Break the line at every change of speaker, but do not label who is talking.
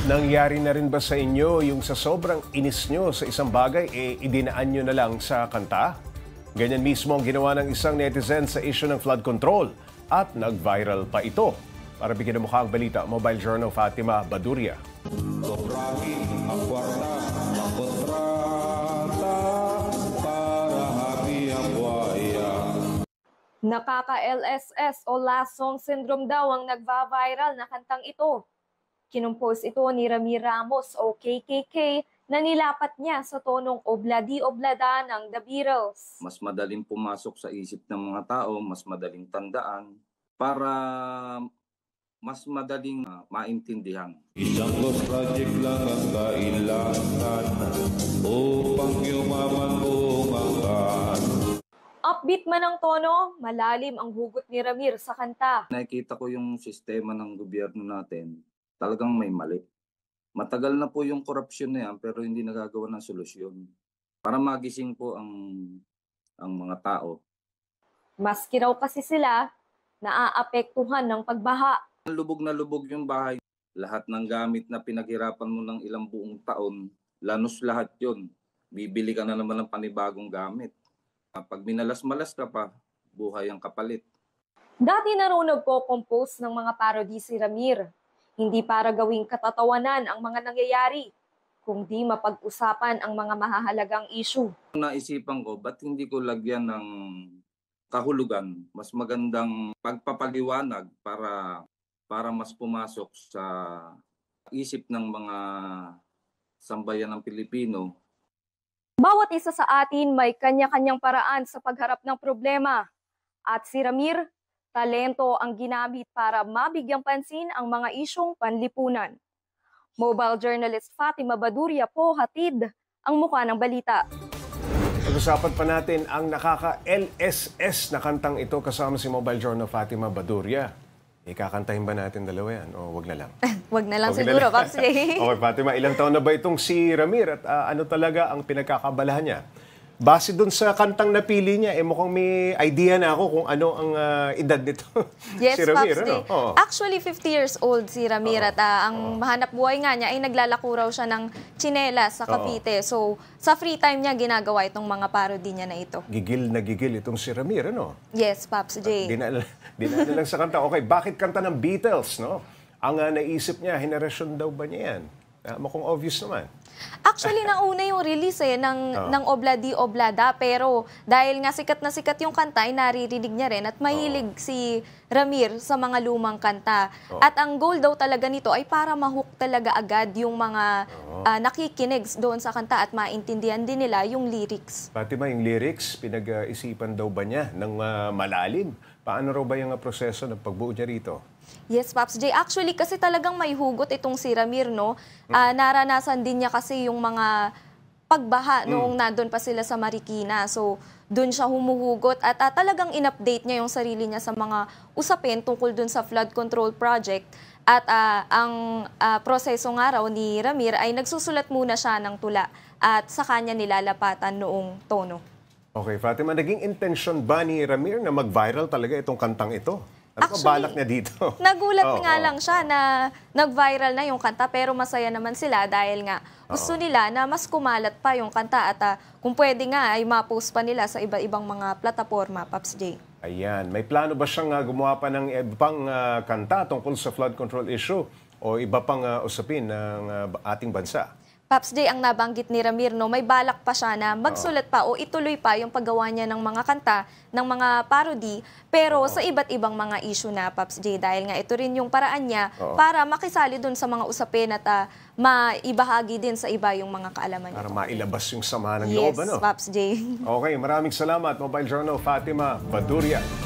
Nangyari na rin ba sa inyo yung sa sobrang inis nyo sa isang bagay, idinaan nyo na lang sa kanta? Ganyan mismo ang ginawa ng isang netizen sa issue ng flood control at nag-viral pa ito. Para bigyan ng mukha ang balita, Mobile Journal Fatima Baduria.
Sobrangin ang kwarta, kontrata para happy ang buhaya.
Nakaka-LSS o last song syndrome daw ang nagva-viral na kantang ito. Kinumpos ito ni Ramir Ramos o KKK na nilapat niya sa tonong obladi-oblada ng The Beatles.
Mas madaling pumasok sa isip ng mga tao, mas madaling tandaan para mas madaling maintindihan.
Isang lost project lang ang kailangan upang yumaman buong angkan.
Upbeat man ang tono, malalim ang hugot ni Ramir sa kanta.
Nakikita ko yung sistema ng gobyerno natin, talagang may mali. Matagal na po yung korupsyon na yan pero hindi nagagawa ng solusyon. Para magising po ang mga tao.
Maski raw kasi sila, naaapektuhan ng pagbaha.
Lubog na lubog yung bahay. Lahat ng gamit na pinaghirapan mo ng ilang buong taon, lanos lahat yun. Bibili ka na naman ng panibagong gamit. Pag minalas-malas ka pa, buhay ang kapalit.
Dati na raw nagko-compose ng mga parody si Ramir. Hindi para gawing katatawanan ang mga nangyayari, kundi mapag-usapan ang mga mahahalagang issue.
Naisipan ko, ba't hindi ko lagyan ng kahulugan? Mas magandang pagpapaliwanag para mas pumasok sa isip ng mga sambayan ng Pilipino.
Bawat isa sa atin may kanya-kanyang paraan sa pagharap ng problema. At si Ramir, talento ang ginamit para mabigyang pansin ang mga isyong panlipunan. Mobile journalist Fatima Baduria po hatid ang mukha ng balita.
Pag-usapan pa natin ang nakaka-LSS na kantang ito kasama si Mobile Journal Fatima Baduria. Ikakantahin ba natin dalawa yan o wag na lang?
Wag na lang siguro, Paps J.
Okay, Fatima, ilang taon na ba itong si Ramir at ano talaga ang pinagkakabalahan niya? Base dun sa kantang napili niya, mukhang may idea na ako kung ano ang edad nito.
Yes,
si Ramir,
Paps J.
ano?
Actually, 50 years old si Ramir at ang mahanap buhay nga niya ay naglalako raw siya ng tsinelas sa Cavite. So, sa free time niya, ginagawa itong mga parody niya na ito.
Gigil na gigil itong si Ramir, ano?
Yes, Paps J.
Dinala lang sa kanta. Okay, bakit kanta ng Beatles, no? Ang naisip niya, henerasyon daw ba niya yan? Mukhang obvious naman.
Actually, nauna yung release ng Obladi Oblada, pero dahil nga sikat na sikat yung kanta, ay naririnig niya rin at mahilig si Ramir sa mga lumang kanta. At ang goal daw talaga nito ay para mahook talaga agad yung mga nakikinig doon sa kanta at maintindihan din nila yung lyrics.
Fatima, yung lyrics, pinag-isipan daw ba niya ng malalim? Paano raw ba yung proseso ng pagbuo niya rito?
Yes, Paps J. Actually, kasi talagang may hugot itong si Ramir, no? Naranasan din niya kasi yung mga pagbaha noong nandun pa sila sa Marikina. So, dun siya humuhugot at talagang in-update niya yung sarili niya sa mga usapin tungkol dun sa flood control project. At ang proseso nga raw ni Ramir ay nagsusulat muna siya ng tula at sa kanya nilalapatan noong tono.
Okay, Fatima, naging intensyon ba ni Ramir na mag-viral talaga itong kantang ito? Ano ba balak niya dito?
Nagulat nga lang siya na nag-viral na yung kanta pero masaya naman sila dahil nga gusto nila na mas kumalat pa yung kanta at kung pwede nga ay ma-post pa nila sa iba-ibang mga plataforma, Paps J.
Ayan. May plano ba siyang gumawa pa ng ibang kanta tungkol sa flood control issue o iba pang usapin ng ating bansa?
Paps J, ang nabanggit ni Ramir, no, may balak pa siya na magsulat pa o ituloy pa yung paggawa niya ng mga kanta, ng mga parody, pero sa iba't ibang mga issue na, Paps J, dahil nga ito rin yung paraan niya para makisali dun sa mga usapin at maibahagi din sa iba yung mga kaalaman niya.
Para mailabas yung sama ng loob, ano?
Yes, Paps J.
Okay, maraming salamat, Mobile Journal Fatima Baduria.